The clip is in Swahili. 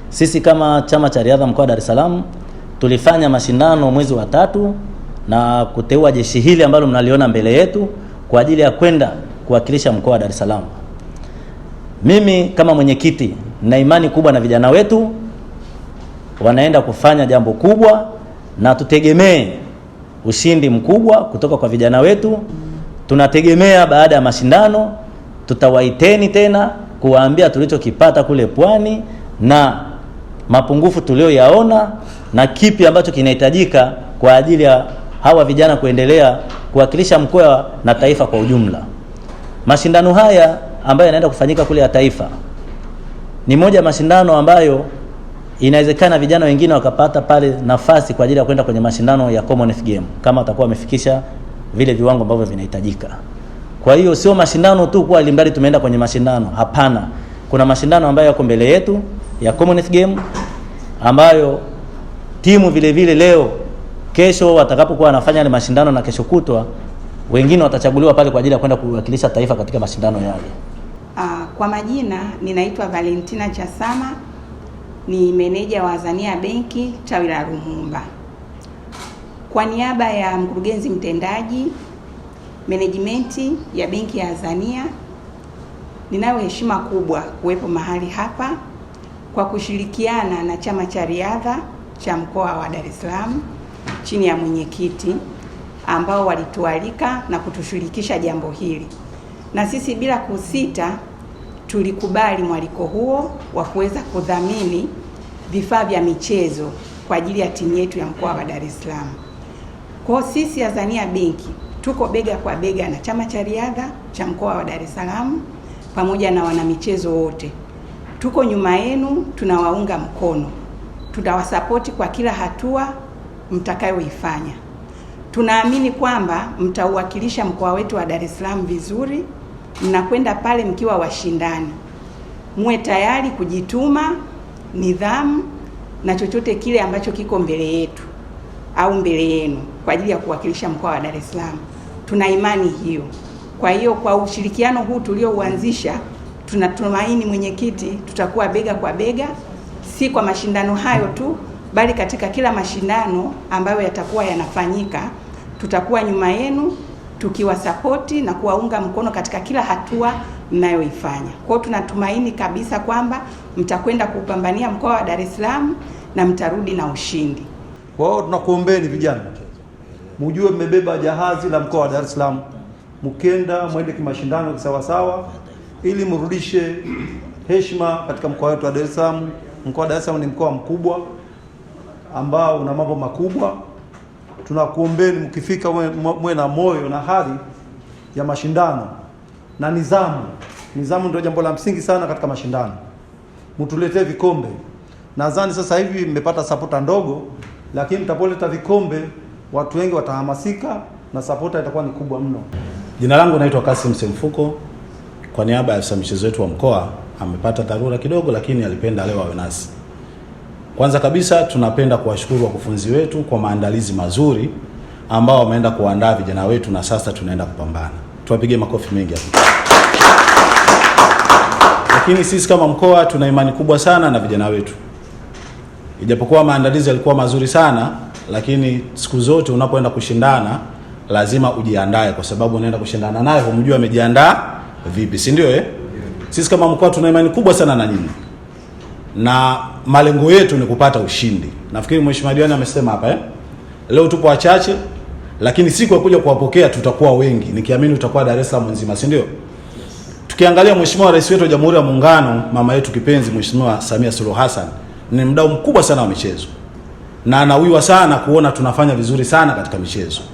Sisi kama chama cha riadha mkoa wa Dar es Salaam tulifanya mashindano mwezi wa 3 na kuteua jeshi hili ambalo mnaliona mbele yetu kwa ajili ya kwenda kuwakilisha mkoa wa Dar es Salaam. Mimi kama mwenyekiti na imani kubwa na vijana wetu wanaenda kufanya jambo kubwa, na tutegemee ushindi mkubwa kutoka kwa vijana wetu. Tunategemea baada ya mashindano tutawaiteni tena kuwaambia tulichokipata kule Pwani na mapungufu tulioyaona na kipi ambacho kinahitajika kwa ajili ya hawa vijana kuendelea kuwakilisha mkoa na taifa kwa ujumla. Mashindano haya ambayo yanaenda kufanyika kule ya taifa ni moja mashindano ambayo inawezekana vijana wengine wakapata pale nafasi kwa ajili ya kwenda kwenye mashindano ya Commonwealth Game kama watakuwa wamefikisha vile viwango ambavyo vinahitajika. Kwa hiyo sio mashindano tu kwa limbali tumeenda kwenye mashindano, hapana. Kuna mashindano ambayo yako mbele yetu ya Commonwealth Game ambayo timu vile vile leo kesho watakapokuwa wanafanya ile mashindano na kesho kutwa wengine watachaguliwa pale kwa ajili ya kwenda kuwakilisha taifa katika mashindano yale. Kwa majina ninaitwa Valentina Chasama, ni meneja wa Azania Benki tawi la Lumumba. Kwa niaba ya mkurugenzi mtendaji management ya benki ya Azania, ninayo heshima kubwa kuwepo mahali hapa kwa kushirikiana na chama cha riadha cha mkoa wa Dar es Salaam chini ya mwenyekiti ambao walitualika na kutushirikisha jambo hili, na sisi bila kusita tulikubali mwaliko huo wa kuweza kudhamini vifaa vya michezo kwa ajili ya timu yetu ya mkoa wa Dar es Salaam. Kwa sisi Azania Benki tuko bega kwa bega na chama cha riadha cha mkoa wa Dar es Salaam pamoja na wanamichezo wote. Tuko nyuma yenu, tunawaunga mkono. Tutawasapoti kwa kila hatua mtakayoifanya. Tunaamini kwamba mtauwakilisha mkoa wetu wa Dar es Salaam vizuri. Mnakwenda pale mkiwa washindani. Muwe tayari kujituma, nidhamu na chochote kile ambacho kiko mbele yetu au mbele yenu kwa ajili ya kuwakilisha mkoa wa Dar es Salaam. Tuna imani hiyo. Kwa hiyo kwa ushirikiano huu tuliouanzisha, tunatumaini mwenyekiti tutakuwa bega kwa bega, si kwa mashindano hayo tu, bali katika kila mashindano ambayo yatakuwa yanafanyika tutakuwa nyuma yenu tukiwasapoti na kuwaunga mkono katika kila hatua mnayoifanya. Kwa hiyo tunatumaini kabisa kwamba mtakwenda kupambania mkoa wa Dar es Salaam na mtarudi na ushindi. Kwa hiyo tunakuombeni vijana, mjue mmebeba jahazi la mkoa wa Dar es Salaam, mkenda mwende kimashindano kisawasawa ili mrudishe heshima katika mkoa wetu wa Dar es Salaam. Mkoa wa Dar es Salaam ni mkoa mkubwa ambao una mambo makubwa. Tunakuombeni mkifika mwe na moyo na hali ya mashindano na nidhamu. Nidhamu ndio jambo la msingi sana katika mashindano. Mtuletee vikombe. Nadhani sasa hivi mmepata sapota ndogo, lakini mtapoleta vikombe watu wengi watahamasika na sapota itakuwa ni kubwa mno. Jina langu naitwa Kasim Semfuko. Kwa niaba ya afisa michezo wetu wa mkoa, amepata dharura kidogo lakini alipenda leo awe nasi. Kwanza kabisa tunapenda kuwashukuru wakufunzi wetu kwa maandalizi mazuri ambao wameenda kuandaa vijana wetu na sasa tunaenda kupambana. Tuwapige makofi mengi hapo. Lakini sisi kama mkoa tuna imani kubwa sana na vijana wetu. Ijapokuwa maandalizi yalikuwa mazuri sana, lakini siku zote unapoenda kushindana lazima ujiandae, kwa sababu unaenda kushindana naye humjui amejiandaa vipi, si ndio? Sisi kama mkoa tuna imani kubwa sana na nyinyi. Na malengo yetu ni kupata ushindi. Nafikiri Mheshimiwa Diwani amesema hapa leo tupo wachache, lakini siku ya kuja kuwapokea tutakuwa wengi. Nikiamini tutakuwa Dar es Salaam nzima, si ndio? Tukiangalia Mheshimiwa Rais wetu wa Jamhuri ya Muungano, mama yetu kipenzi Mheshimiwa Samia Suluhu Hassan ni mdau mkubwa sana wa michezo. Na anawiwa sana kuona tunafanya vizuri sana katika michezo.